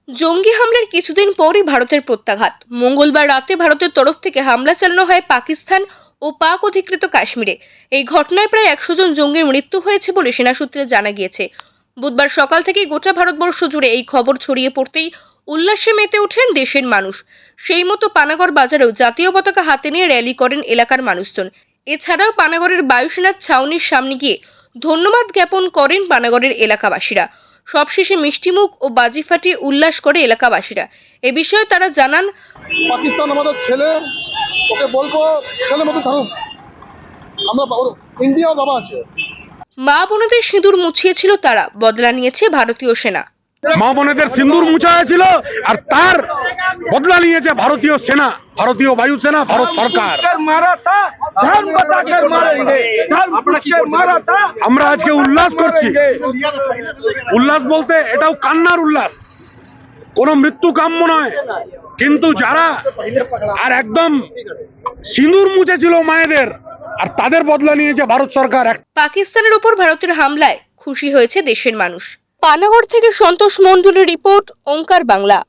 জঙ্গি হামলার কিছুদিন পরই ভারতের প্রত্যাঘাত। মঙ্গলবার রাতে ভারতের তরফ থেকে হামলা চালানো হয় পাকিস্তান ও পাক অধিকৃত কাশ্মীরে। এই ঘটনায় প্রায় 100 জন জঙ্গির মৃত্যু হয়েছে বলে সেনা সূত্রে জানা গিয়েছে। বুধবার সকাল থেকেই গোটা ভারতবর্ষ জুড়ে এই খবর ছড়িয়ে পড়তেই উল্লাসে মেতে ওঠেন দেশের মানুষ। সেই মতো পানাগড় বাজারেও জাতীয় পতাকা হাতে নিয়ে র্যালি করেন এলাকার মানুষজন। এছাড়াও পানাগড়ের বায়ুসেনার ছাউনির সামনে গিয়ে ধন্যবাদ জ্ঞাপন করেন পানাগড়ের এলাকাবাসীরা। সবশেষে মিষ্টিমুখ ও বাজি ফাটিয়ে উল্লাস করে এলাকাবাসীরা। এ বিষয়ে তারা জানান, পাকিস্তান আমাদের ছেলে, ওকে বলবো ছেলে মতো থাকুক, আমরা ইন্ডিয়ার বাবা আছে। মা বোনেদের সিঁদুর মুছিয়েছিল তারা, বদলা নিয়েছে ভারতীয় সেনা। মা বোনেদের সিন্দুর মুছা হয়েছিল আর তার বদলা নিয়েছে ভারতীয় সেনা, ভারতীয় বায়ুসেনা, ভারত সরকার। আমরা আজকে উল্লাস করছি। উল্লাস বলতে এটাও কান্নার উল্লাস, কোনো মৃত্যু কাম্য নয়, কিন্তু যারা আর একদম সিঁদুর মুছেছিল মায়েদের, আর তাদের বদলা নিয়েছে ভারত সরকার। পাকিস্তানের উপর ভারতের হামলায় খুশি হয়েছে দেশের মানুষ। পানাগড় থেকে সন্তোষ মণ্ডলের রিপোর্ট, ওঙ্কার বাংলা।